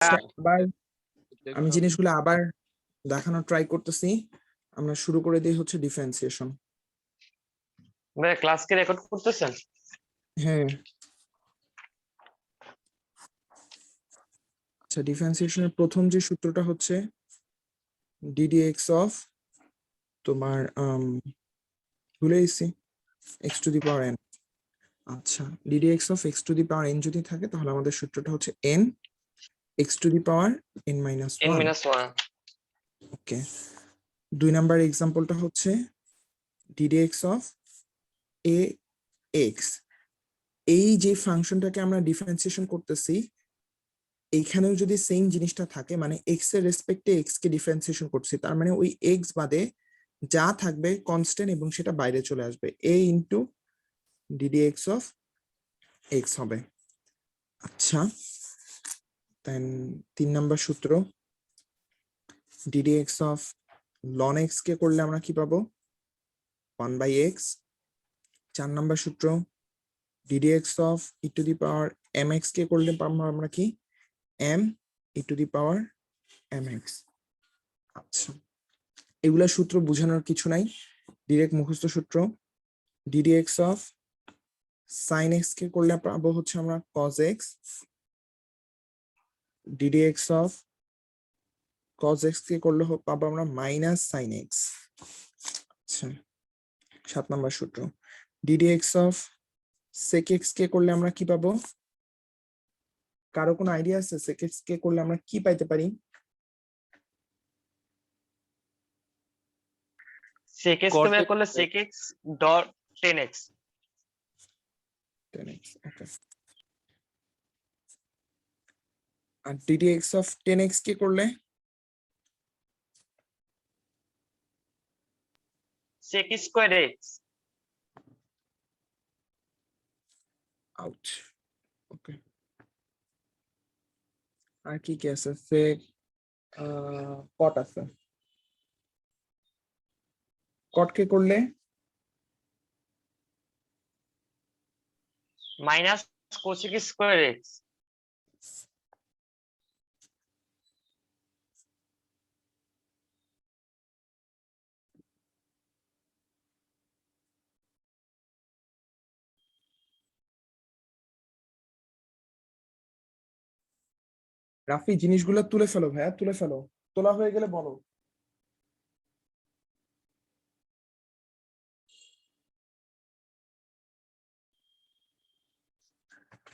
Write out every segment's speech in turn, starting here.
আবার আমি জিনিসগুলো আবার দেখানোর ট্রাই করতেছি। আমরা শুরু করে দিই হচ্ছে ডিফারেন্সিয়েশন। ভাই ক্লাস কি রেকর্ড করতেছেন? হ্যাঁ, আচ্ছা, ডিফারেন্সিয়েশনের প্রথম যে সূত্রটা হচ্ছে ডিডিএক্স অফ তোমার ভুলে গেছি x to the power n. আচ্ছা, d d x of x to the power n যদি থাকে তাহলে আমাদের সূত্রটা হচ্ছে n x to the power n minus n one. minus 1 okay, 2 number এক্সাম্পলটা হচ্ছে ডিডিএক্স অফ এ এক্স। এই যে ফাংশনটাকে আমরা ডিফারেন্সিয়েশন করতেছি এইখানেও যদি সেম জিনিসটা থাকে, মানে এক্স এর রেসপেক্টে এক্স কে ডিফারেন্সিয়েশন করছি, তার মানে ওই এক্স বাদে যা থাকবে কনস্ট্যান্ট এবং সেটা বাইরে চলে আসবে, a into d d x of x হবে। আচ্ছা, দেন 3 নাম্বার সূত্র ডিডিএক্স অফ লন এক্স কে করলে আমরা কি পাবো 1/x। 4 নাম্বার সূত্র d d x of e to the power m x কে করলে পাবো আমরা কি m e to the power m x. আচ্ছা, এগুলা সূত্র বোঝানোর কিছু নাই, ডিরেক্ট মুখস্থ সূত্র। ডিডিএক্স অফ সাইন এক্স কে করলে পাবো হচ্ছে আমরা cos x. D d x of cos x কে করলে পাবো আমরা মাইনাস সাইন এক্স। আচ্ছা, 7 নাম্বার সূত্র ডিডিএক্স অফ সেক এক্স কে করলে আমরা কি পাবো? কারো কোনো আইডিয়া আছে সেক এক্স কে করলে আমরা কি পাইতে পারি? sec x কে বের করলে sec x dot 10x 10x। Okay, আর ডিডিএক্স অফ 10x কে করলে sec square x out. Okay, আর কি কি আছে? সেক কট আছে, কট কে করলে মাইনাস cosec স্কয়ার x রাফি জিনিসগুলো তুলে ফেলো ভাইয়া, তুলে ফেলো, তোলা হয়ে গেলে বলো।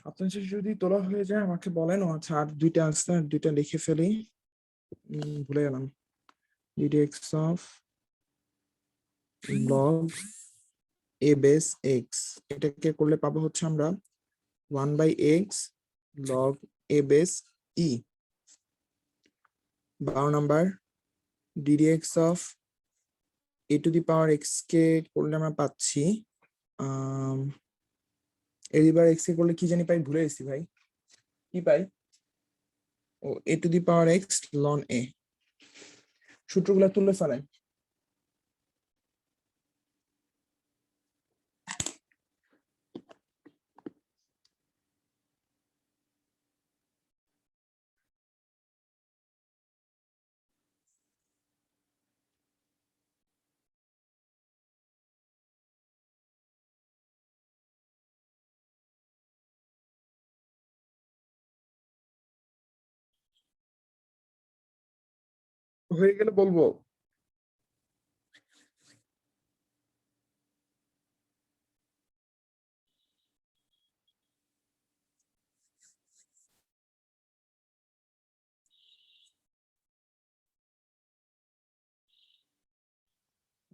আপনার যদি তোলা হয়ে যায় আমাকে বলেন। আচ্ছা, আর দুইটা আছে, আর দুইটা লিখে ফেলি, ভুলে গেলাম। D d x of log a base x, এটাকে করলে পাবো হচ্ছে আমরা 1/x log a base e. 12 number d d x of a to the power x কে করলে আমরা পাচ্ছি a to the power x কে করলে কি জানি পাই, ভুলে গেছি ভাই, কি পাই? ও a to the power x ln a. সূত্রগুলো তুলে ফেলেন। হয়ে গেলে বলবো।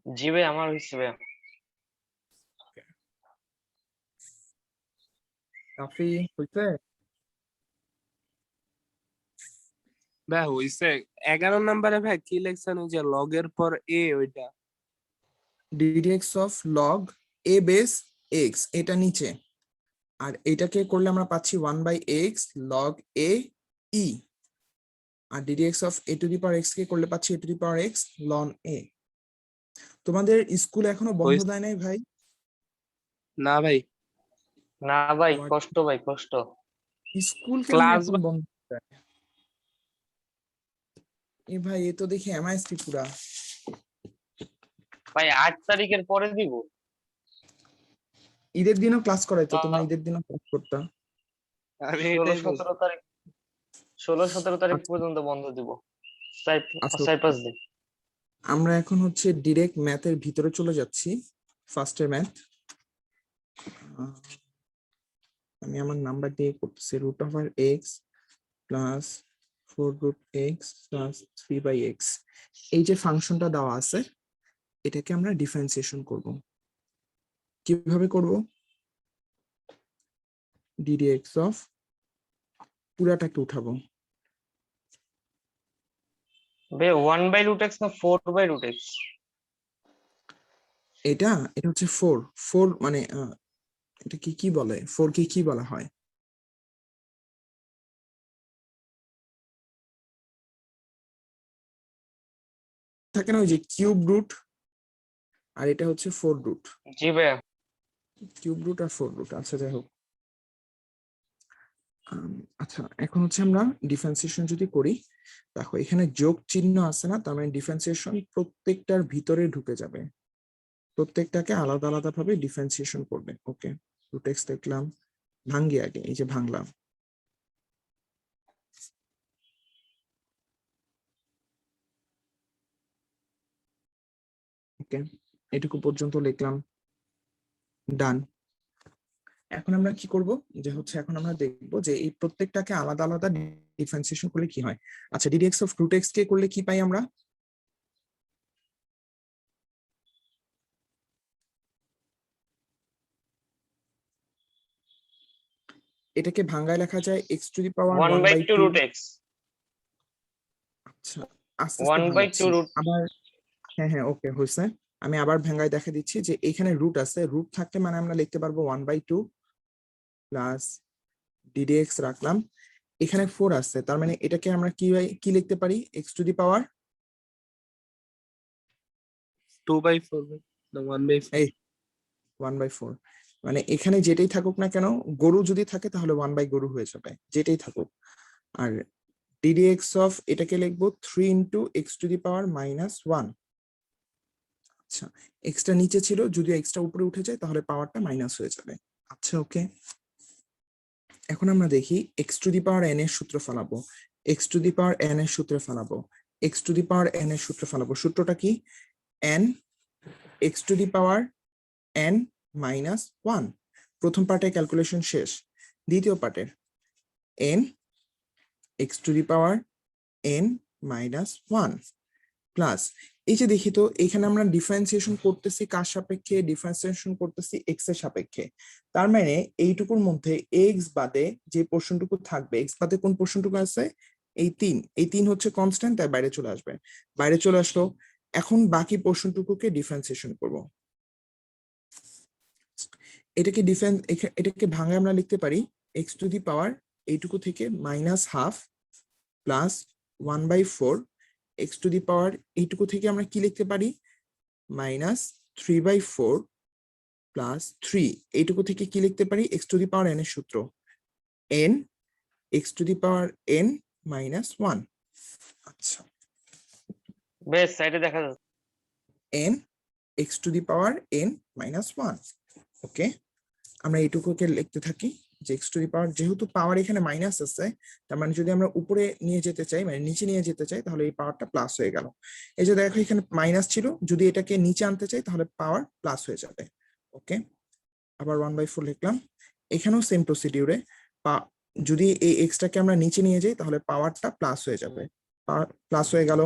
জি ভাই আমার হইছে ভাই। রাফি হইছে? ভাই হইছে 11 নম্বরে ভাই কি লেখছেন ওই যে লগের পর এ ওইটা D D X of log a base x, এটা নিচে, আর এটাকে করলে আমরা পাচ্ছি 1/x লগ এ ই। আর ddx of a to the power x কে করলে পাচ্ছি a to the power x ln a. তোমাদের স্কুল এখনো বন্ধ দেয় নাই ভাই? না ভাই না ভাই আমার কষ্ট ভাই কষ্ট। স্কুল কেন ক্লাস এখন বন্ধ দেয়? এ ভাই এ তো দেখি এমআইএসটি পুরা। ভাই 8 তারিখের পরে দিব। ঈদের দিনও ক্লাস করাইতো, তোমরা ঈদের দিনও ক্লাস করতা। আমি 16 এটাই বলছি। 17 তারিখ 16 17 তারিখ আচ্ছা পর্যন্ত বন্ধ দিব। আচ্ছা, 4-5 দিন। আমরা এখন হচ্ছে ডিরেক্ট ম্যাথের ভিতরে চলে যাচ্ছি। ফার্স্টের ম্যাথ আমি আমার নাম্বার দিয়ে করতেছি, root over x plus 4√x plus 3/x। এই যে ফাংশনটা দেওয়া আছে এটাকে আমরা ডিফারেন্সিয়েশন করব। কিভাবে করব? ddx অফ পুরাটাকে উঠাবো। বে 1/√x না 4/√x? এটা এটা হচ্ছে 4 মানে এটা কি কি বলে, 4 কে কি বলা হয়? থাকে না ওই যে কিউব রুট, আর এটা হচ্ছে 4√। জি ভাইয়া। কিউব রুট আর 4√। আচ্ছা যাই হোক, আচ্ছা এখন হচ্ছে আমরা ডিফারেন্সিয়েশন যদি করি, দেখো এখানে যোগ চিহ্ন আছে না, তার মানে ডিফারেন্সিয়েশন প্রত্যেকটার ভিতরে ঢুকে যাবে, প্রত্যেকটাকে আলাদা আলাদা ভাবে ডিফারেন্সিয়েশন করবে। ওকে, রুট এক্স দেখলাম, ভাঙ্গি আগে, এই যে ভাঙলাম। ওকে, এটুকু পর্যন্ত লিখলাম, ডান। এখন আমরা কি করব, যে হচ্ছে এখন আমরা দেখব যে এই প্রত্যেকটাকে আলাদা আলাদা ডিফারেন্সিয়েশন করলে কি হয়। আচ্ছা ddx অফ রুট এক্স কে করলে কি পাই আমরা? এটাকে ভাঙ্গায় লেখা যায় x⁻1/2। 1/2√x। আচ্ছা আস্তে আস্তে 1/2 ভাঙাচ্ছি রুট। আবার। হ্যাঁ হ্যাঁ ওকে হয়েছে। আমি আবার ভাঙ্গায় দেখা দিচ্ছি যে এখানে রুট আছে, রুট থাকলে মানে আমরা লিখতে পারবো 1/2 প্লাস ddx রাখলাম। এখানে 4 আছে, তার মানে এটাকে আমরা কি কি লিখতে পারি? x⁻, 2/4 না 1/4? এই 1/4। মানে এখানে যেটাই থাকুক না কেন, গরু যদি থাকে তাহলে 1/গরু হয়ে যাবে, যেটাই থাকুক। আর ddx অফ এটাকে লিখবো 3 ইন্টু x⁻⁻1। আচ্ছা এক্সটা নিচে ছিল, যদি এক্সটা উপরে উঠে যায় তাহলে পাওয়ারটা মাইনাস হয়ে যাবে। আচ্ছা ওকে, এখন আমরা দেখি x⁻n এর সূত্র ফলাবো, x⁻n এর সূত্রে ফলাবো, x⁻n এর সূত্রে ফলাবো। সূত্রটা কি? n x⁻n minus 1। প্রথম পার্টের ক্যালকুলেশন শেষ। দ্বিতীয় পার্টের n x⁻n মাইনাস 1 প্লাস, এই যে দেখি তো এখানে আমরা ডিফারেন্সিয়েশন করতেছি কার সাপেক্ষে? ডিফারেন্সিয়েশন করতেছি এক্স এর সাপেক্ষে। তার মানে এইটুকুর মধ্যে এক্স বাদে যে পোর্শনটুকু থাকবে, এক্স বাদে কোন পোর্শনটুকু আছে? এই 3, এই 3 হচ্ছে কনস্ট্যান্ট, তাই বাইরে চলে আসবে। বাইরে চলে আসলো। এখন বাকি পোর্শনটুকুকে ডিফারেন্সিয়েশন করব। এটাকে এটাকে ভাঙায় আমরা লিখতে পারি x⁻, এইটুকু থেকে -1/2 প্লাস 1/4। x⁻, এইটুকু থেকে আমরা কি লিখতে পারি? -3/4 প্লাস 3। এইটুকু থেকে কি লিখতে পারি? x⁻n এর সূত্র n x⁻n মাইনাস 1। আচ্ছা বেশ সাইডে দেখা যাচ্ছে। n x⁻n minus 1। ওকে, আমরা এইটুকুকে লিখতে থাকি যে x⁻, যেহেতু পাওয়ার এখানে মাইনাস আছে, তার মানে যদি আমরা উপরে নিয়ে যেতে চাই, মানে নিচে নিয়ে যেতে চাই, তাহলে এই পাওয়ারটা প্লাস হয়ে গেল। এই যে দেখো এখানে মাইনাস ছিল, যদি এটাকে নিচে আনতে চাই তাহলে পাওয়ার প্লাস হয়ে যাবে। ওকে, আবার 1/4 লিখলাম। এখানেও সেম প্রসিডিউরে যদি এই এক্সটাকে আমরা নিচে নিয়ে যাই তাহলে পাওয়ারটা প্লাস হয়ে যাবে। পাওয়ার প্লাস হয়ে গেল,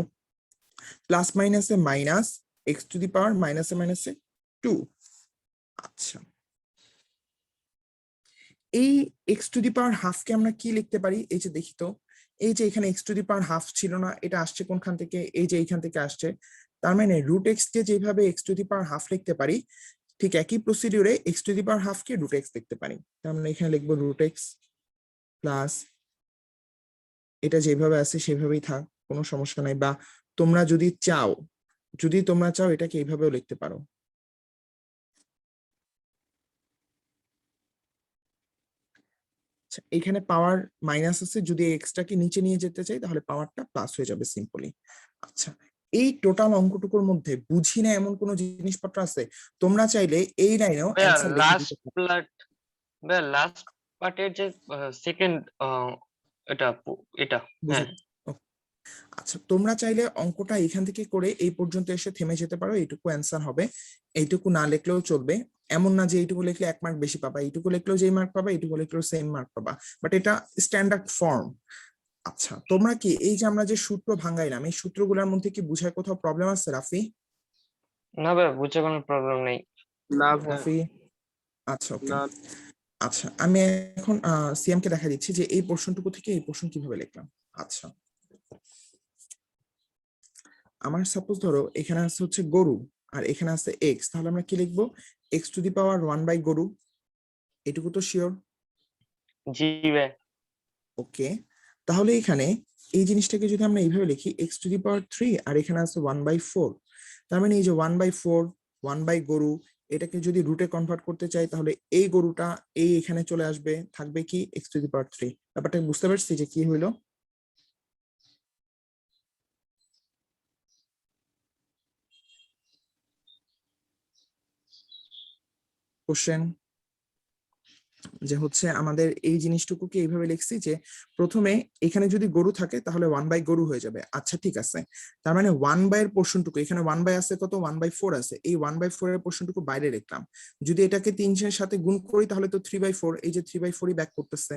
প্লাস মাইনাসে মাইনাস, x⁻, মাইনাসে মাইনাসে 2। আচ্ছা এই x⁻½ কে আমরা কি লিখতে পারি? এই যে দেখি তো, এই যে এখানে x⁻½ ছিল না, এটা আসছে কোনখান থেকে? এই যে এইখান থেকে আসছে। তার মানে রুট এক্স কে যেভাবে x⁻½ লিখতে পারি, ঠিক একই প্রসিডিউরে x⁻½ কে রুট এক্স লিখতে পারি। তার মানে এখানে লিখবো রুট এক্স প্লাস, এটা যেভাবে আছে সেভাবেই থাক, কোনো সমস্যা নাই। বা তোমরা যদি চাও, এটাকে এইভাবেও লিখতে পারো। আচ্ছা, এখানে পাওয়ার মাইনাস আছে, যদি এক্সটাকে নিচে নিয়ে যেতে চাই তাহলে পাওয়ারটা প্লাস হয়ে যাবে সিম্পলি। আচ্ছা, এই টোটাল অঙ্কটুকুর মধ্যে বুঝি না এমন কোনো জিনিসপত্র আছে? তোমরা চাইলে এই লাইনেও ভাইয়া অ্যান্সার লিখে দিতে পারো। ভাইয়া লাস্ট পার্টের যে সেকেন্ড এটা এটা বুঝে হ্যাঁ আচ্ছা, তোমরা চাইলে অঙ্কটা এখান থেকে করে এই পর্যন্ত এসে থেমে যেতে পারো, এইটুকু অ্যান্সার হবে। এইটুকু না লিখলেও চলবে, এমন না যে এইটুকু লিখলে 1 মার্ক বেশি পাবা, এইটুকু লিখলেও যেই মার্ক পাবা এইটুকু লিখলেও সেম মার্ক পাবা, বাট এটা স্ট্যান্ডার্ড ফর্ম। আচ্ছা, তোমরা কি এই যে আমরা যে সূত্র ভাঙাইলাম এই সূত্রগুলোর মধ্যে কি বুঝায় কোথাও প্রবলেম আছে রাফি? না ভাইয়া বুঝে কোনো প্রবলেম নেই। না ভাই, রাফি, আচ্ছা ওকে। না। আচ্ছা, আমি এখন সিএম কে দেখা দিচ্ছি যে এই পোর্শনটুকু থেকে এই পোর্শন কিভাবে লিখলাম। আচ্ছা, আমার সাপোজ ধরো এখানে আছে হচ্ছে গরু আর এখানে আছে এক্স, তাহলে আমরা কি লিখবো? X to the power 1 by গরু, এটুকু তো শিওর। জি ভাই ওকে, তাহলে এখানে এই জিনিসটাকে যদি আমরা এইভাবে লিখি এক্স টু দি পাওয়ার 3 আর এখানে আছে 1/4, তার মানে এই যে 1/4 1 বাই গরু, এটাকে যদি রুটে কনভার্ট করতে চাই তাহলে এই গরুটা এই এখানে চলে আসবে, থাকবে কি এক্স টু দি পাওয়ার 3। ব্যাপারটা বুঝতে পারছি যে কি হইলো? কোশ্চেন যে হচ্ছে আমাদের এই জিনিসটুকুকে এইভাবে লিখছি যে প্রথমে এখানে যদি গরু থাকে তাহলে 1/গরু হয়ে যাবে। আচ্ছা ঠিক আছে, তার মানে 1/এর পোর্শনটুকু, এখানে 1/, আছে কত 1/4 আছে, এই 1/4 এর পোর্শনটুকু বাইরে রাখলাম। যদি এটাকে 3 এর সাথে গুণ করি তাহলে তো 3/4, এই যে 3/4ই ব্যাক করতেছে।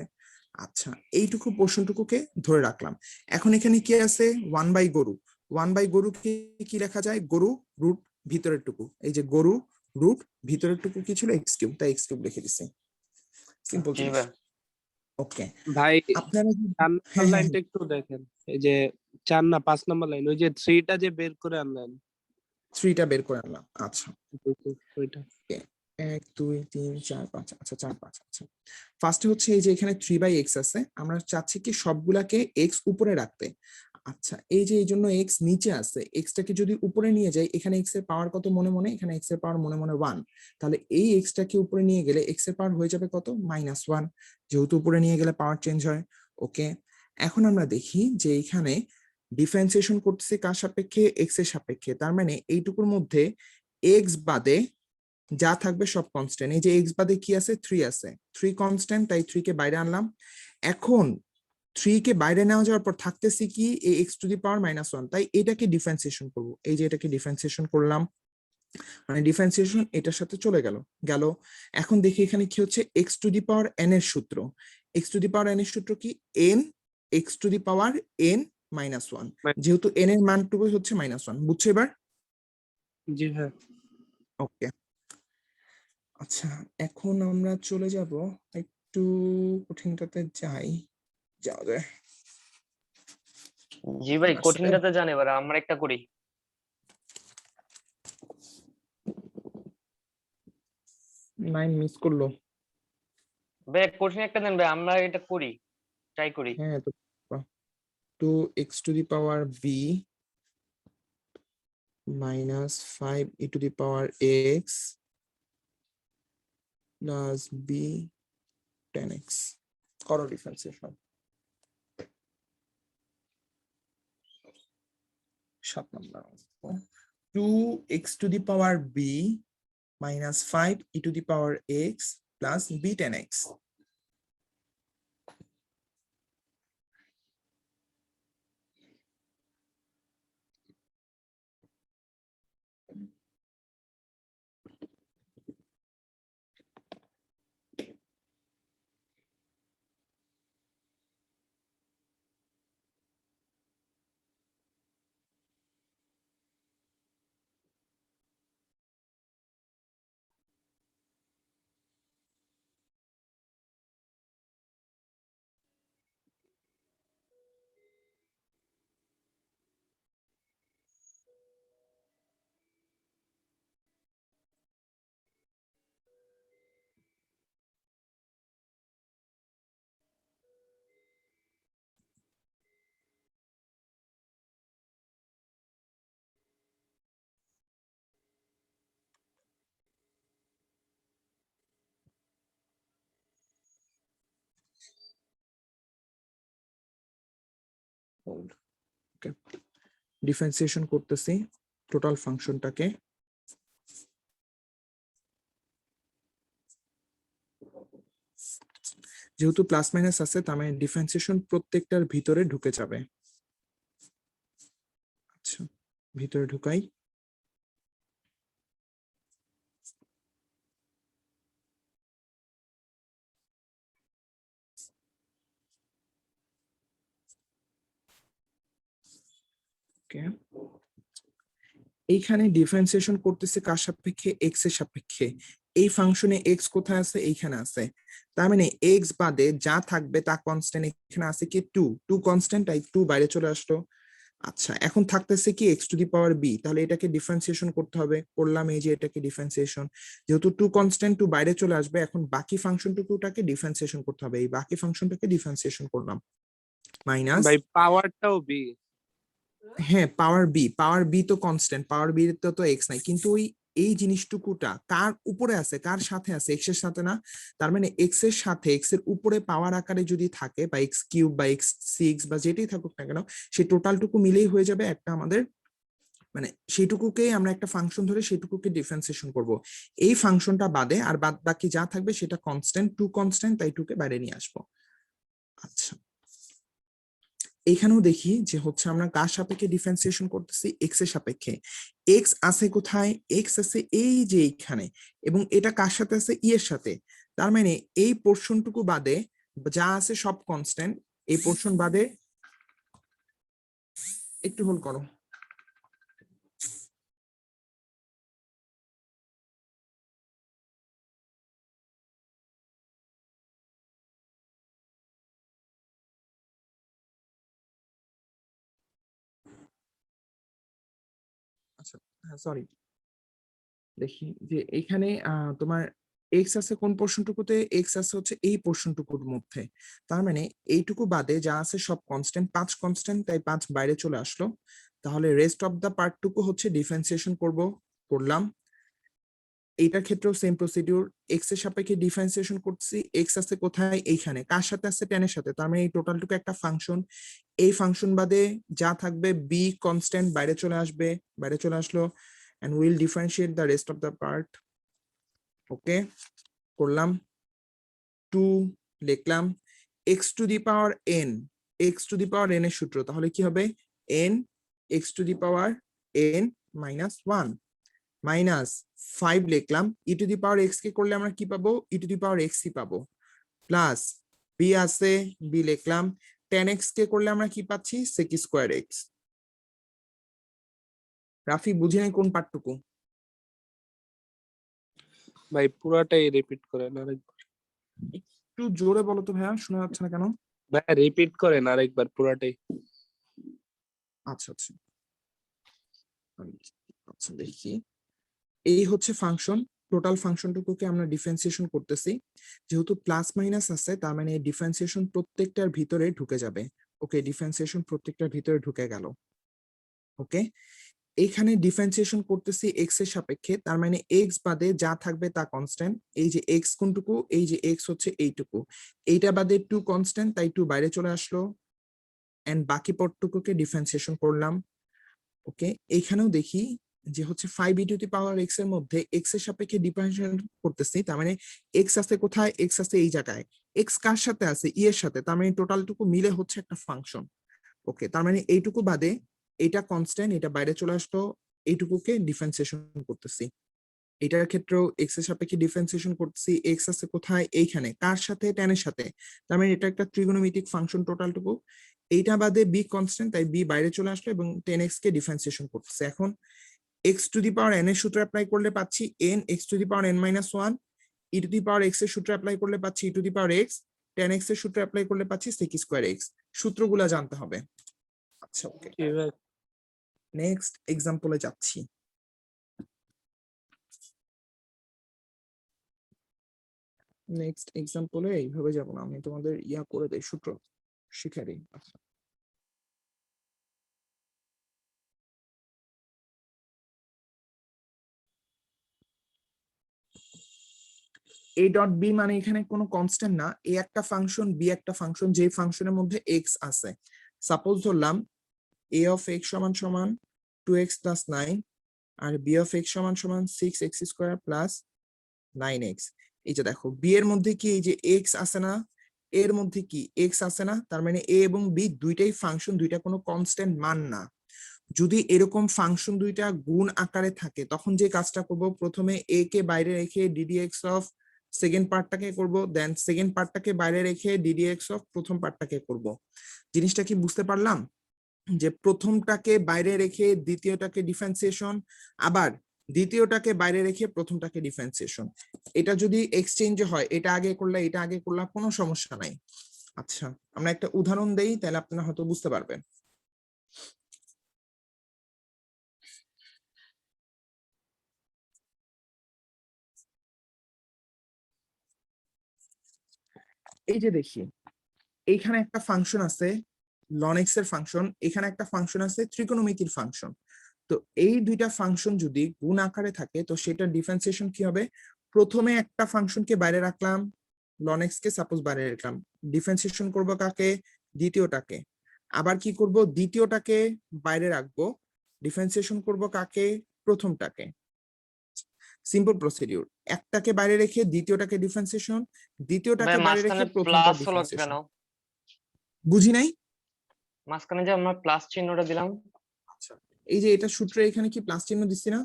আচ্ছা, এইটুকু পোর্শনটুকুকে ধরে রাখলাম। এখন এখানে কি আছে 1/গরু, 1/গরুকে কি লেখা যায়? গরু রুট ভিতরের টুকু, এই যে গরু রুট ভিতরের টুকু কি ছিল x³ তাই x³ লিখে দিছি। সিম্পল জি জিনিস। ভাই ওকে, ভাই আপনারা 4 নম্বর হ্যাঁ হ্যাঁ লাইনটা একটু দেখেন। এই যে 4 না 5 নম্বর লাইন, ওই যে 3টা যে বের করে আনলেন, 3টা বের করে আনলাম। আচ্ছা, ওইটা। 1 2 3 4 5, আচ্ছা 4 5, আচ্ছা ফার্স্টে হচ্ছে এই যে এখানে 3/x আছে, আমরা চাচ্ছি কি সবগুলাকে x উপরে রাখতে। আচ্ছা, এই যে এই জন্য x নিচে আছে, x টাকে যদি উপরে নিয়ে যাই, এখানে x এর পাওয়ার কত মনে মনে? এখানে x এর পাওয়ার মনে মনে 1, তাহলে এই x টাকে উপরে নিয়ে গেলে x এর পাওয়ার হয়ে যাবে কত? -1, যেহেতু উপরে নিয়ে গেলে পাওয়ার চেঞ্জ হয়। ওকে, এখন আমরা দেখি যে এখানে ডিফারেন্সিয়েশন করতেছি কার সাপেক্ষে? x এর সাপেক্ষে, তার মানে এইটুকুর মধ্যে x বাদে যা থাকবে সব কনস্ট্যান্ট। এই যে x বাদে কি আছে? 3 আছে, 3 কনস্ট্যান্ট, তাই 3 কে বাইরে আনলাম। এখন 3 কে বাইরে নেওয়া যাওয়ার পর থাকতেছি কি? এই x টু দি পাওয়ার -1, তাই এটাকে ডিফারেন্সিয়েশন করব। এই যে এটাকে ডিফারেন্সিয়েশন করলাম, মানে ডিফারেন্সিয়েশন এটার সাথে চলে গেল গেল। এখন দেখি এখানে কি হচ্ছে? x two the power n এর সূত্র, x two the power n এর সূত্র কি? n x two the power n -1, যেহেতু n এর মানটুকু হচ্ছে -1, বুঝছো এবার? জি ভাই। ওকে, আচ্ছা এখন আমরা চলে যাব একটু কঠিনটাতে, যাওয়া যায়। জি ভাই আসলে কঠিনটাতে জান, এবার আমরা একটা করি। 9 মিস করলো। ভাই কঠিন একটা দেন ভাই, আমরা এটা করি, ট্রাই করি। হ্যাঁ তো 2x two the power b -5 e two the power x plus b 10x, করো differentiation. 7 number, 2x two the power b -5 e two the power x plus b 10x। Hold. Okay, differentiation করতেছি total ফাংশনটাকে। যেহেতু plus minus আছে তার মানে differentiation প্রত্যেকটার ভিতরে ঢুকে যাবে। আচ্ছা, ভিতরে ঢুকাই। ওকে, এইখানে ডিফারেন্সিয়েশন করতেছে কার সাপেক্ষে? এক্স এর সাপেক্ষে। এই ফাংশনে এক্স কোথায় আছে? এইখানে আছে। তার মানে এক্স বাদে যা থাকবে তা কনস্ট্যান্ট। এখানে আছে কি? টু কনস্ট্যান্ট, তাই টু বাইরে চলে আসলো। আচ্ছা, এখন থাকতেছে কি? X to the power B. তাহলে এটাকে ডিফারেন্সিয়েশন করতে হবে, করলাম। এই যে এটাকে ডিফারেন্সিয়েশন, যেহেতু টু কনস্ট্যান্ট টু বাইরে চলে আসবে, এখন বাকি ফাংশনটুকুটাকে ডিফারেন্সিয়েশন করতে হবে। এই বাকি ফাংশনটাকে ডিফারেন্সিয়েশন করলাম। মাইনাস, ভাই পাওয়ারটাও বি। হ্যাঁ পাওয়ার বি তো কনস্ট্যান্ট, পাওয়ার বি তো তো এক্স নাই, কিন্তু ওই এই জিনিসটুকুটা কার উপরে আছে, কার সাথে আছে? এক্স এর সাথে না। তার মানে এক্স এর সাথে, এক্স এর উপরে পাওয়ার আকারে যদি থাকে, বা এক্স কিউব বা এক্স সিক্স বা যেটাই থাকুক না কেন, সেই টোটালটুকু মিলেই হয়ে যাবে একটা আমাদের, মানে সেইটুকুকে আমরা একটা ফাংশন ধরে সেইটুকুকে ডিফারেন্সিয়েশন করব। এই ফাংশনটা বাদে আর বাদ বাকি যা থাকবে সেটা কনস্ট্যান্ট, টু কনস্ট্যান্ট, তাই টুকে বাইরে নিয়ে আসবো। আচ্ছা, এখানেও দেখি যে হচ্ছে আমরা কার সাপেক্ষে ডিফারেন্সিয়েশন করতেছি? এক্স এর সাপেক্ষে। এক্স আছে কোথায়? এক্স আছে এই যে এইখানে, এবং এটা কার সাথে আছে? ই এর সাথে। তার মানে এই পোর্শনটুকু বাদে যা আছে সব কনস্ট্যান্ট। এই পোর্শন বাদে, একটু হোল্ড করো। আচ্ছা, হ্যাঁ সরি, দেখি যে এইখানে তোমার এক্স আছে কোন পোর্শনটুকুতে? এক্স আছে হচ্ছে এই পোর্শনটুকুর মধ্যে। তার মানে এইটুকু বাদে যা আছে সব কনস্ট্যান্ট, পাঁচ কনস্ট্যান্ট, তাই পাঁচ বাইরে চলে আসলো। তাহলে রেস্ট অফ দা পার্টটুকু হচ্ছে ডিফারেন্সিয়েশন করলাম। এইটার ক্ষেত্রেও সেম প্রসিডিউর, এক্স এর সাপেক্ষে ডিফারেন্সিয়েশন করছি। এক্স আছে কোথায়? এইখানে। কার সাথে আছে? টেনের সাথে। তার মানে এই টোটালটুকু একটা ফাংশন। এই ফাংশন বাদে যা থাকবে বি কনস্ট্যান্ট বাইরে চলে আসবে, বাইরে চলে আসলো। and we'll differentiate the rest of the part. ওকে, করলাম। টু লিখলাম। X to the power N, x to the power n এর সূত্র তাহলে কি হবে? N x to the power n minus one, minus five লিখলাম। ই টু দি পাওয়ার এক্স কে করলে আমরা কি পাবো? ই টু দি পাওয়ার এক্স ই পাবো। প্লাস বি আছে, বি লিখলাম। টেন এক্স কে করলে আমরা কি পাচ্ছি? Sec square x. রাফি বুঝি নাই কোন পার্টটুকু? ভাই পুরাটাই রিপিট করেন আরেকবার। একটু জোরে বলো তো ভাইয়া, শোনা যাচ্ছে না কেন? ভাই রিপিট করেন আরেকবার পুরাটাই। আচ্ছা আচ্ছা, আচ্ছা দেখি। এই হচ্ছে ফাংশন, টোটাল ফাংশনটুকুকে আমরা ডিফারেন্সিয়েশন করতেছি। যেহেতু প্লাস মাইনাস আছে তার মানে ডিফারেন্সিয়েশন প্রত্যেকটার ভিতরে ঢুকে যাবে। ওকে, ডিফারেন্সিয়েশন প্রত্যেকটার ভিতরে ঢুকে গেল। ওকে, এইখানে ডিফারেন্সিয়েশন করতেছি এক্স এর সাপেক্ষে, তার মানে এক্স বাদে যা থাকবে তা কনস্ট্যান্ট। এই যে এক্স কোনটুকু? এই যে এক্স হচ্ছে এইটুকু। এইটা বাদে টু কনস্ট্যান্ট, তাই টু বাইরে চলে আসলো। এন্ড বাকি পদটুকুকে ডিফারেন্সিয়েশন করলাম। ওকে, এইখানেও দেখি যে হচ্ছে five E to the power x এর মধ্যে এক্স এর সাপেক্ষে ডিফারেন্সিয়েশন করতেছি। তার মানে এক্স আছে কোথায়? এক্স আছে এই জায়গায়। এক্স কার সাথে আছে? ই এর সাথে। তার মানে টোটালটুকু মিলে হচ্ছে একটা ফাংশন। ওকে, তার মানে এইটুকু বাদে এটা কনস্ট্যান্ট, এটা বাইরে চলে আসলো। এইটুকুকে ডিফারেন্সিয়েশন করতেছি। এটার ক্ষেত্রেও এক্স এর সাপেক্ষে ডিফারেন্সিয়েশন করতেছি। এক্স আছে কোথায়? এইখানে। কার সাথে? টেনের সাথে। তার মানে এটা একটা ত্রিগোণমিতিক ফাংশন টোটালটুকু। এইটা বাদে বি কনস্ট্যান্ট, তাই বি বাইরে চলে আসলো এবং টেন এক্স কে ডিফারেন্সিয়েশন করতেছে। এখন x to the power n এর সূত্র অ্যাপ্লাই করলে পাচ্ছি n x to the power n minus one. E to the power x এর সূত্র অ্যাপ্লাই করলে পাচ্ছি e to the power x. Tan x এর সূত্র অ্যাপ্লাই করলে পাচ্ছি সেক স্কোয়ার এক্স। সূত্রগুলা জানতে হবে। আচ্ছা ওকে, কি ভাই? নেক্সট এক্সাম্পলে যাচ্ছি। নেক্সট এক্সাম্পলে এইভাবে যাব না, আমি তোমাদের ইয়া করে দেই, সূত্র শিখে দিই। আচ্ছা, এ ডট বি মানে এখানে কোনো কনস্ট্যান্ট না, এ একটা ফাংশন, বি একটা ফাংশন, যে ফাংশনের মধ্যে এক্স আছে। সাপোজ ধরলাম a of x সমান সমান 2x plus 9 R b of x সমান সমান 6x square plus 9x। এই যে দেখো b এর মধ্যে কি এই যে x আছে না, এর মধ্যে কি x আছে না, তার মানে a এবং b দুইটাই ফাংশন, দুইটা কোনো কনস্ট্যান্ট মান না। যদি এরকম ফাংশন দুইটা গুণ আকারে থাকে তখন যে কাজটা করব, প্রথমে a কে বাইরে রেখে ddx অফ সেকেন্ড পার্টটাকে করব, দেন সেকেন্ড পার্টটাকে বাইরে রেখে ddx অফ প্রথম পার্টটাকে করব। জিনিসটা কি বুঝতে পারলাম? যে প্রথমটাকে বাইরে রেখে দ্বিতীয়টাকে ডিফারেন্সিয়েশন, আবার দ্বিতীয়টাকে বাইরে রেখে প্রথমটাকে ডিফারেন্সিয়েশন। এটা যদি এক্সচেঞ্জ হয়, এটা আগে করলে এটা আগে করলে কোনো সমস্যা নাই। আচ্ছা, আমরা একটা উদাহরণ দেই, তাহলে আপনারা হয়তো বুঝতে পারবেন। এই যে দেখি এইখানে একটা ফাংশন আছে ln x এর ফাংশন, এখানে একটা ফাংশন আছে ত্রিকোণমিতির ফাংশন। তো এই দুইটা ফাংশন যদি গুণ আকারে থাকে তো সেটা ডিফারেন্সিয়েশন কি হবে, প্রথমে একটা ফাংশনকে বাইরে রাখলাম, ln x কে সাপোজ বাইরে রাখলাম, ডিফারেন্সিয়েশন করব কাকে, দ্বিতীয়টাকে। আবার কি করব, দ্বিতীয়টাকে বাইরে রাখবো, ডিফারেন্সিয়েশন করব কাকে, প্রথমটাকে। সিম্পল প্রসিডিউর, একটাকে বাইরে রেখে দ্বিতীয়টাকে ডিফারেন্সিয়েশন, দ্বিতীয়টাকে বাইরে রেখে মাঝখানে প্রথমটা প্লাস হলো কেন? ডিফারেন্সিয়েশন। বুঝি নাই। মাঝখানে যে আমরা প্লাস চিহ্নটা দিলাম। আচ্ছা, এই যে এটা সূত্রে এখানে কি প্লাস চিহ্ন দিচ্ছি না,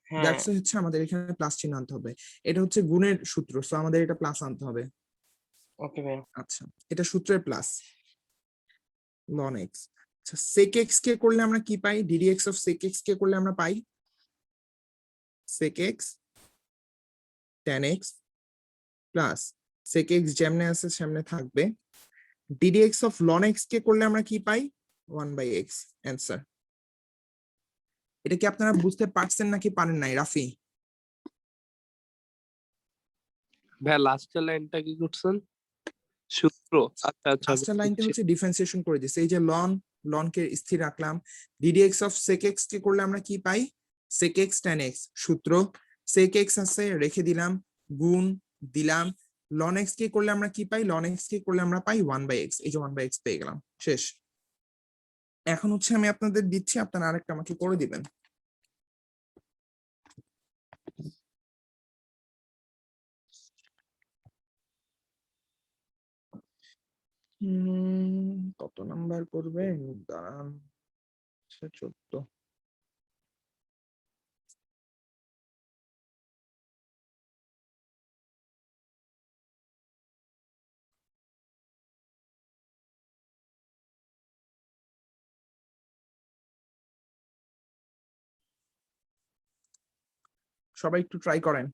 হ্যাঁ, দ্যাটস হচ্ছে আমাদের এখানে প্লাস চিহ্ন আনতে হবে। এটা হচ্ছে গুণের সূত্র, সো আমাদের এটা প্লাস আনতে হবে। ওকে ভাই। আচ্ছা, এটা সূত্রের প্লাস ln x। আচ্ছা, sec x কে করলে আমরা কি পাই, ddx অফ sec x কে করলে আমরা পাই sec x tan x plus sec x যেমনে আছে সেমনে থাকবে, ddx অফ ln x কে করলে আমরা কি পাই 1/x। অ্যান্সার। এটা কি আপনারা বুঝতে পারছেন নাকি পারেন নাই রাফি? ভাই লাস্টের লাইনটা কি করছেন? সূত্র। আচ্ছা আচ্ছা লাস্টের লাইনটা বুঝছি। হচ্ছে ডিফারেন্সিয়েশন করে দিচ্ছে। এই যে ln কে স্থির রাখলাম, ddx অফ sec x কে করলে আমরা কি পাই sec x tan x, সূত্র sec x আছে রেখে দিলাম, গুণ দিলাম, ln x কে করলে আমরা কি পাই, ln x কে করলে আমরা পাই 1/x। এই যে 1/x পেয়ে গেলাম, শেষ। এখন হচ্ছে আমি আপনাদের দিচ্ছি, আপনারা আরেকটা আমাকে করে দিবেন। কত নাম্বার করবেন, দাঁড়ান। 14। সবাই একটু ট্রাই করেন।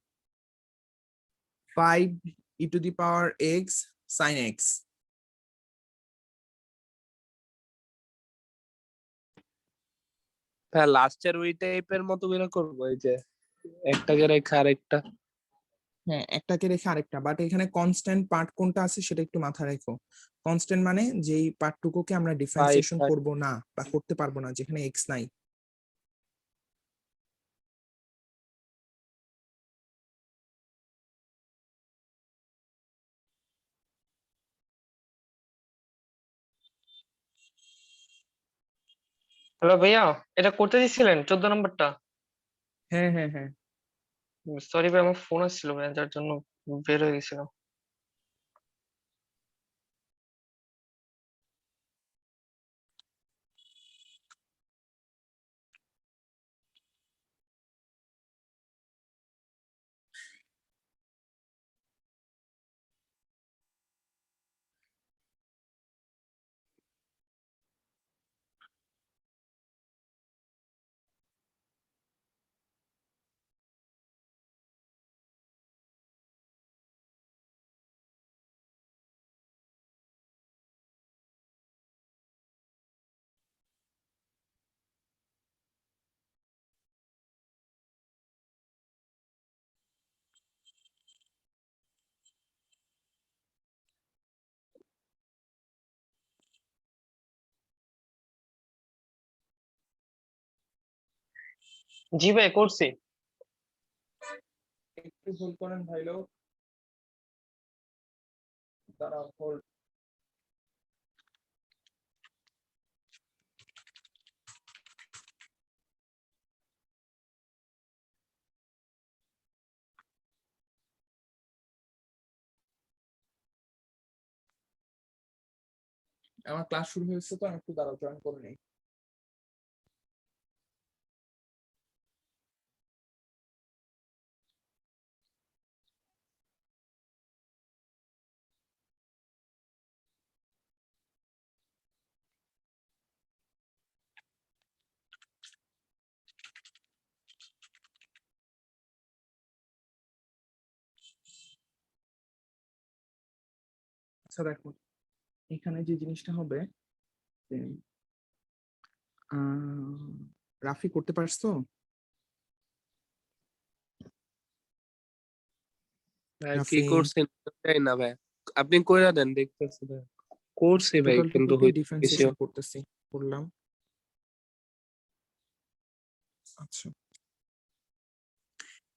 5e⁻x sin x। হ্যাঁ লাস্টের ওই টাইপের মতো করে করবো, এই যে একটাকে রেখে আরেকটা। হ্যাঁ, একটাকে রেখে আরেকটা, বাট এখানে কনস্ট্যান্ট পার্ট কোনটা আছে সেটা একটু মাথায় রেখো। কনস্ট্যান্ট মানে যেই পার্টটুকুকে আমরা ডিফারেন্সিয়েশন ফাইভ। করব না বা করতে পারবো না, যেখানে এক্স নাই। হ্যালো ভাইয়া, এটা করতে দিছিলেন 14 নম্বরটা? হ্যাঁ হ্যাঁ হ্যাঁ। সরি ভাই, আমার ফোন আসছিল ভাই, যার জন্য বের হয়ে গেছিলাম। জি ভাই, করছি। একটু হোল্ড করেন ভাই লোক, দাঁড়াও, hold। আমার ক্লাস শুরু হয়েছে তো আমি একটু দাঁড়াও জয়েন করে নেই। আচ্ছা দেখো, এখানে যে জিনিসটা হবে যে, রাফি করতে পারছো? ভাই কি রাফি করছেন তাই না ভাই, আপনি কইরা দেন দেখতেছি ভাই, করছি ভাই টোটাল কিন্তু টুকুকে হইতেছে ডিফারেন্সিয়েশন করতেছি, করলাম। আচ্ছা,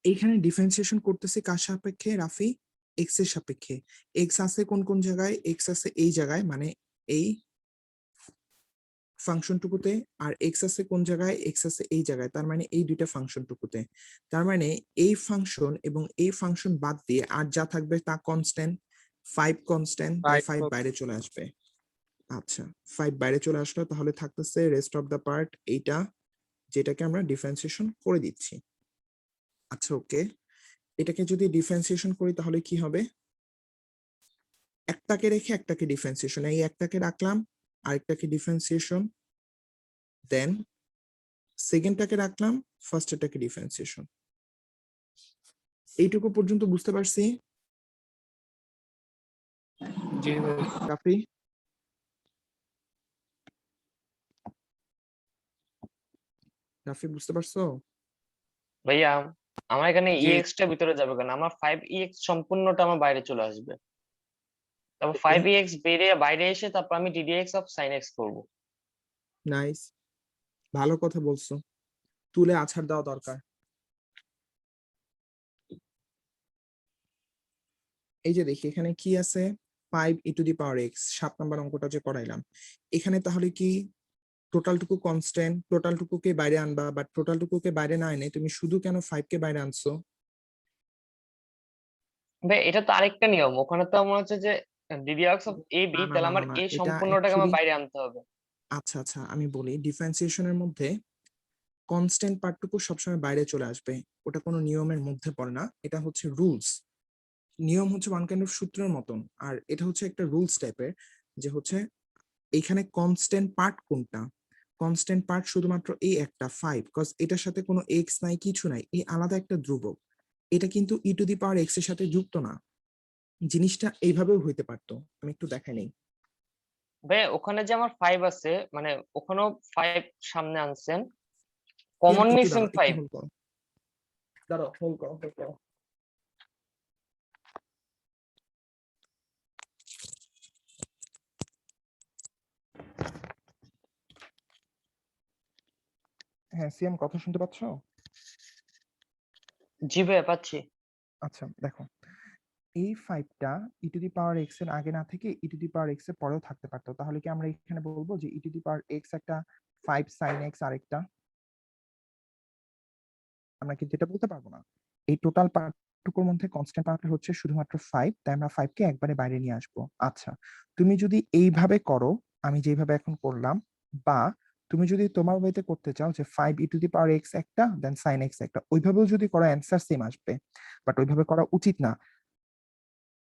এইখানে ডিফারেন্সিয়েশন করতেছি কার সাপেক্ষে রাফি? এক্স এর সাপেক্ষে। এক্স আছে কোন কোন জায়গায়? এক্স আছে এই জায়গায়, মানে এই ফাংশনটুকুতে। আর এক্স আছে কোন জায়গায়? এক্স আছে এই জায়গায়, তার মানে এই দুইটা ফাংশনটুকুতে। তার মানে এই ফাংশন এবং এই ফাংশন বাদ দিয়ে আর যা থাকবে তা কনস্ট্যান্ট। 5 কনস্ট্যান্ট, তাই 5 বাইরে চলে আসবে। আচ্ছা, 5 বাইরে চলে আসলো, তাহলে থাকতেছে রেস্ট অফ দ্য পার্ট এইটা, যেটাকে আমরা ডিফারেন্সিয়েশন করে দিচ্ছি। আচ্ছা ওকে, এটাকে যদি ডিফারেন্সিয়েশন করি তাহলে কি হবে? একটাকে রেখে একটাকে ডিফারেন্সিয়েশন, এই একটাকে রাখলাম, আরেকটাকে ডিফারেন্সিয়েশন, দেন সেকেন্ডটাকে রাখলাম, ফার্স্টটাকে ডিফারেন্সিয়েশন। এইটুকু পর্যন্ত বুঝতে পারছি জি ভাই। রাফি? রাফি বুঝতে পারছো? ভাইয়া আমার এখানে জি ইএক্স টা ভিতরে যাবে কেন? আমার 5EX সম্পূর্ণটা আমার বাইরে চলে আসবে। তারপর ওকে, 5EX বাইরে এসে তারপর আমি ডিডিএক্স অফ সাইন এক্স করবো। নাইস, ভালো কথা বলছো, তুলে আছাড় দেওয়া দরকার। এই যে দেখি এখানে কি আছে, 5e⁴x, 7 নম্বর অঙ্কটা যে করাইলাম। এখানে তাহলে কি টোটালটুকু কনস্ট্যান্ট, টোটালটুকুকে বাইরে আনবা, বাট টোটালটুকুকে বাইরে না এনে তুমি শুধু কেন 5 কে বাইরে আনছো? ভাই এটা তো আরেকটা নিয়ম, ওখানে তো মনে হচ্ছে যে ডিডিএক্স অফ এ বি, না না তাহলে না না আমার না, এ এটা সম্পূর্ণটাকে আমার অ্যাকচুয়ালি, বাইরে আনতে হবে। আচ্ছা আচ্ছা আমি বলি, ডিফারেন্সিয়েশনের মধ্যে কনস্ট্যান্ট পার্টটুকু সবসময় বাইরে চলে আসবে, ওটা কোনো নিয়মের মধ্যে পড়ে না, এটা হচ্ছে রুলস। নিয়ম হচ্ছে ওয়ান কাইন্ড অফ সূত্রের মতন, আর এটা হচ্ছে একটা রুলস টাইপের, যে হচ্ছে এখানে কনস্ট্যান্ট পার্ট কোনটা? কনস্ট্যান্ট পার্ট শুধুমাত্র এই একটা 5, কজ এটার সাথে কোনো এক্স নাই, কিছু নাই, এই আলাদা একটা ধ্রুবক। এটা কিন্তু e⁴x এর সাথে যুক্ত না। জিনিসটা এইভাবেও হইতে পারতো, আমি একটু দেখাই নেই। ভাই ওখানে যে আমার 5 আছে, মানে ওখানেও 5 সামনে আনছেন, সিয়াম কমন একটু নিছেন দাঁড়াও, একটু 5। হোল্ড করো, দাঁড়াও, হোল্ড করো, হোল্ড করো। হ্যাঁ সিয়াম, কথা শুনতে পাচ্ছো? জি ভাইয়া পাচ্ছি। আচ্ছা দেখো, এই 5টা e⁴x এর আগে না থেকে e⁴x এর পরেও থাকতে পারতো, তাহলে কি আমরা এখানে বলবো যে e⁴x একটা 5 sin x আরেকটা? আমরা কিন্তু এটা বলতে পারবো না। এই টোটাল পার্টটুকুর মধ্যে কনস্ট্যান্ট পার্ট হচ্ছে শুধুমাত্র 5, তাই আমরা 5 কে একবারে বাইরে নিয়ে আসবো। আচ্ছা, তুমি যদি এইভাবে করো, আমি যেভাবে এখন করলাম, বা তুমি যদি তোমার ওয়েতে করতে চাও যে 5e⁴x একটা দেন sin x একটা, ওইভাবেও যদি করো অ্যান্সার সেম আসবে, বাট ওইভাবে করা উচিত না।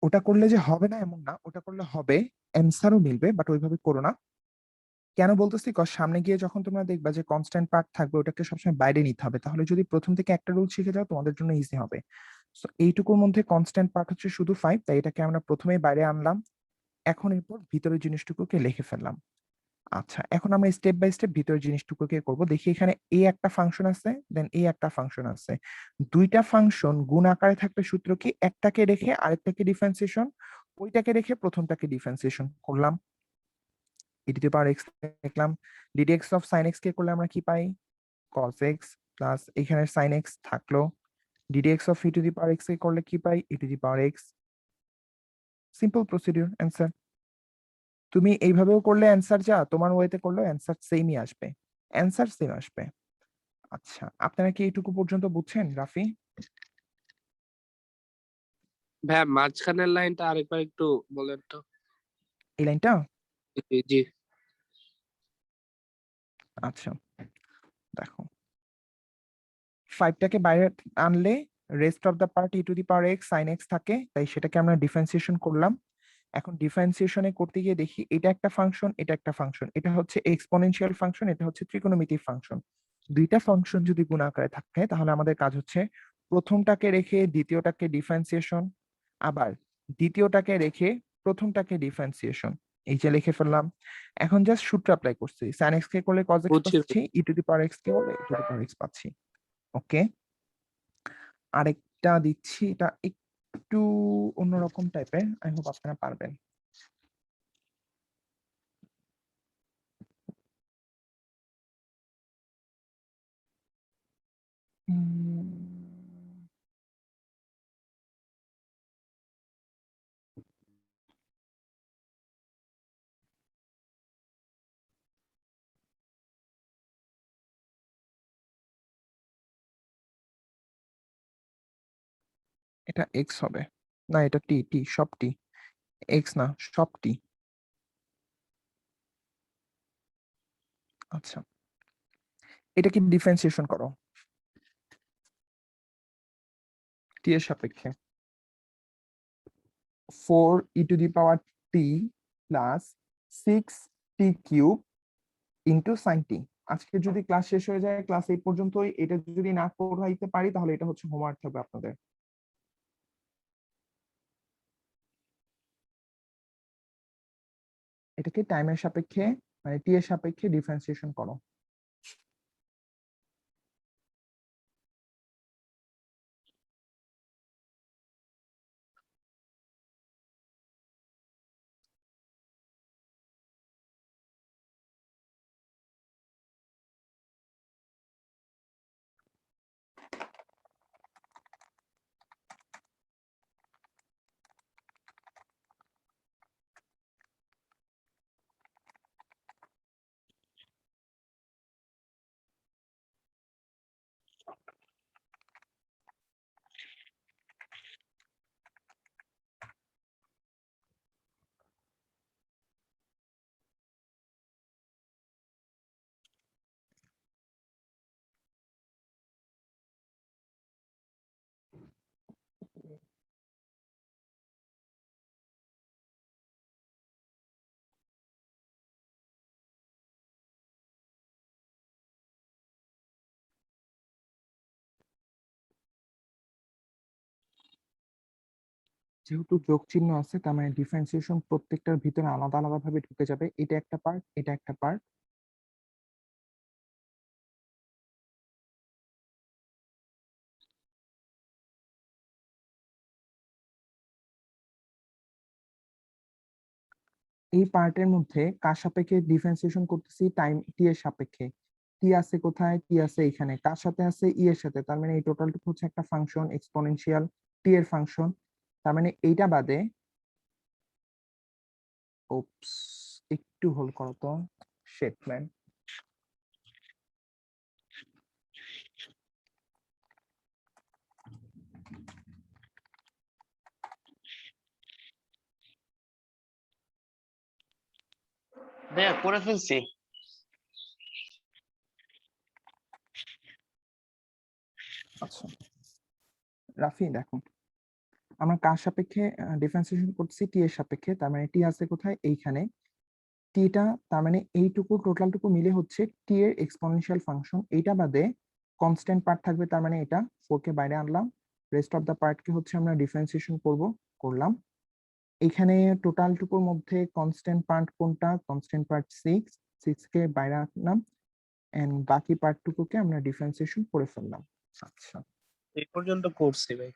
ওটা করলে যে হবে না এমন না, ওটা করলে হবে, অ্যান্সারও মিলবে, বাট ওইভাবে করো না। কেন বলতেছি, কজ সামনে গিয়ে যখন তোমরা দেখবা যে কনস্ট্যান্ট পার্ট থাকবে, ওটাকে সবসময় বাইরে নিতে হবে, তাহলে যদি প্রথম থেকে একটা রুল শিখে যাও তোমাদের জন্য ইজি হবে। সো এইটুকুর মধ্যে কনস্ট্যান্ট পার্ট হচ্ছে শুধু 5, তাই এটাকে আমরা প্রথমেই বাইরে আনলাম। এখন এরপর ভিতরের জিনিসটুকুকে লিখে ফেললাম। আচ্ছা, এখন আমরা স্টেপ বাই স্টেপ ভিতরের জিনিসটুকুকে করব। দেখি এখানে এ একটা ফাংশন আছে, দেন এ একটা ফাংশন আছে। দুইটা ফাংশন গুণ আকারে থাকলে সূত্র কি? একটাকে রেখে আরেকটাকে ডিফারেন্সিয়েশন, ওইটাকে রেখে প্রথমটাকে ডিফারেন্সিয়েশন করলাম। e⁴x লিখলাম, ddx অফ sin x কে করলে আমরা কি পাই? cos x প্লাস এখানে sin x থাকলো, ddx অফ e⁴x কে করলে কি পাই? e⁴x। Simple procedure, answer. তুমি এইভাবেও করলে অ্যান্সার যা, তোমার ওয়েতে করলেও অ্যান্সার সেমই আসবে, অ্যান্সার সেম আসবে। আচ্ছা, আপনারা কি এইটুকু পর্যন্ত বুঝছেন রাফি? ভাই মাঝখানের লাইনটা আরেকবার একটু বলেন তো। এই লাইনটা জি জি আচ্ছা দেখো 5টাকে বাইরে আনলে rest of the part e⁴x sin x থাকে, তাই সেটাকে আমরা ডিফারেন্সিয়েশন করলাম। এখন ডিফারেন্সিয়েশনে করতে গিয়ে দেখি এটা একটা ফাংশন, এটা একটা ফাংশন, এটা হচ্ছে এক্সপোনেনশিয়াল ফাংশন, এটা হচ্ছে ত্রিকোণমিতিক ফাংশন। দুইটা ফাংশন যদি গুণ আকারে থাকে তাহলে আমাদের কাজ হচ্ছে প্রথমটাকে রেখে দ্বিতীয়টাকে ডিফারেন্সিয়েশন, আবার দ্বিতীয়টাকে রেখে প্রথমটাকে ডিফারেন্সিয়েশন। এই যে লিখে ফেললাম। এখন জাস্ট সূত্র অ্যাপ্লাই করছি, sin x কে করলে cos x বুঝছি পাচ্ছি, e⁴x কে করলে e⁴x পাচ্ছি। ওকে, আরেকটা দিচ্ছি, এটা একটু অন্যরকম টাইপের, আই হোপ আপনারা পারবেন। এটা এক্স হবে না, এটা টি, টি সব টি, এক্স না সব টি। আচ্ছা, এটাকে ডিফারেন্সিয়েশন করো টি এর সাপেক্ষে। 4e⁻t plus 6t³ into sign টি। আজকে যদি ক্লাস শেষ হয়ে যায়, ক্লাস এই পর্যন্তই, এটা যদি না পড়াইতে পারি তাহলে এটা হচ্ছে হোমওয়ার্ক হবে আপনাদের। এটাকে টাইমের সাপেক্ষে মানে টি এর সাপেক্ষে ডিফারেন্সিয়েশন করো। যেহেতু যোগ চিহ্ন আছে তার মানে ডিফারেন্সিয়েশন প্রত্যেকটার ভিতরে আলাদা আলাদা ভাবে ঢুকে যাবে। এটা একটা পার্ট, এটা একটা পার্ট। এই পার্টের মধ্যে কার সাপেক্ষে ডিফারেন্সিয়েশন করতেছি? টাইম টি এর সাপেক্ষে। টি আছে কোথায়? টি আছে এখানে। কার সাথে আছে? ই এর সাথে। তার মানে এই টোটালটুকু হচ্ছে একটা ফাংশন এক্সপোনেনশিয়াল টি এর ফাংশন। তার মানে এইটা বাদে, ওপস, একটু হোল্ড করো তো, শিট ম্যান। ভাইয়া করে ফেলছি। আচ্ছা রাফি দেখো, আমরা কার সাপেক্ষে ডিফারেন্সিয়েশন করছি? টি এর সাপেক্ষে। তার মানে টি আছে কোথায়? এইখানে। টিটা তার মানে এইটুকু টোটালটুকু মিলে হচ্ছে টি এর এক্সপোনেনশিয়াল ফাংশন। এইটা বাদে কনস্ট্যান্ট পার্ট থাকবে, তার মানে এটা 4 কে বাইরে আনলাম। রেস্ট অফ দ্য পার্টকে হচ্ছে আমরা ডিফারেন্সিয়েশন করলাম। এখানে টোটালটুকুর মধ্যে কনস্ট্যান্ট পার্ট কোনটা? কনস্ট্যান্ট পার্ট 6 কে বাইরে আনলাম, এন্ড বাকি পার্টটুকুকে আমরা ডিফারেন্সিয়েশন করে ফেললাম। আচ্ছা এই পর্যন্ত করছি ভাই।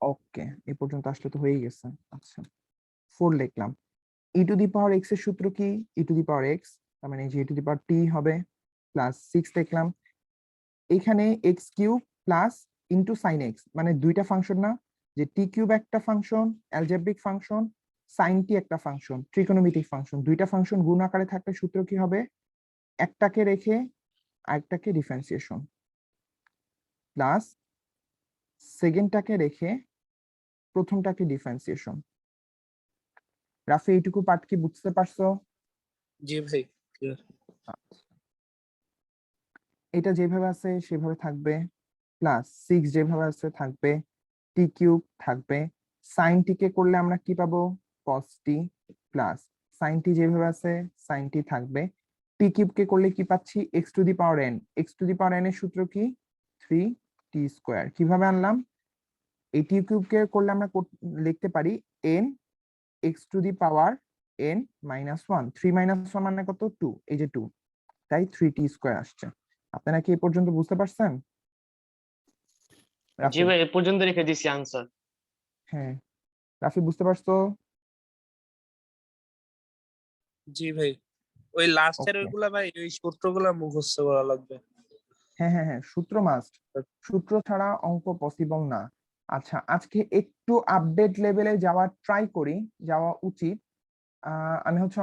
ওকে, এই পর্যন্ত আসলে তো হয়েই গেছে। আচ্ছা 4 লিখলাম। e⁻x এর সূত্র কি? e⁻x তার মানে যে e⁻t হবে প্লাস 6 লিখলাম। এখানে x³ plus into sin x, মানে দুইটা ফাংশন না, যে t³ একটা function algebraic function, sin t একটা ফাংশন ত্রিকোণমিতিক ফাংশন। দুইটা ফাংশন গুণ আকারে থাকলে সূত্র কি হবে? একটাকে রেখে আরেকটাকে ডিফারেন্সিয়েশন, প্লাস সেকেন্ডটাকে রেখে প্রথমটাকে ডিফারেন্সিয়েশন। রাফি এইটুকু পার্ট কি বুঝতে পারছো? জি ভাই clear। এটা যেভাবে আছে সেভাবে থাকবে, প্লাস 6 যেভাবে আছে থাকবে, টি কিউব থাকবে, সাইন টি কে করলে আমরা কি পাবো, কস টি, প্লাস সাইন টি যেভাবে আছে সাইন টি থাকবে, টি কিউব কে করলে কি পাচ্ছি, x to the power N, x to the power n এর সূত্র কি, 3t²। কিভাবে আনলাম, এই টি কিউব কে করলে আমরা লিখতে পারি N x to the power N -1, 3 -1 মানে কত, 2, এই যে 2, তাই 3t² আসছে। আপনারা কি এ পর্যন্ত বুঝতে পারছেন? জি রাফি, ভাই এ পর্যন্ত রেখে দিছি আনসার। হ্যাঁ রাফি বুঝতে পারছো? জি ভাই, ওই লাস্টের ওকে, ওইগুলা ভাই ওই সূত্রগুলা মুখস্থ করা লাগবে। হ্যাঁ হ্যাঁ হ্যাঁ, সূত্র মাস্ট, সূত্র ছাড়া অঙ্ক পসিবল না। আচ্ছা, আজকে একটু আপডেট লেভেলে যাওয়ার ট্রাই করি, যাওয়া উচিত। আমি হচ্ছে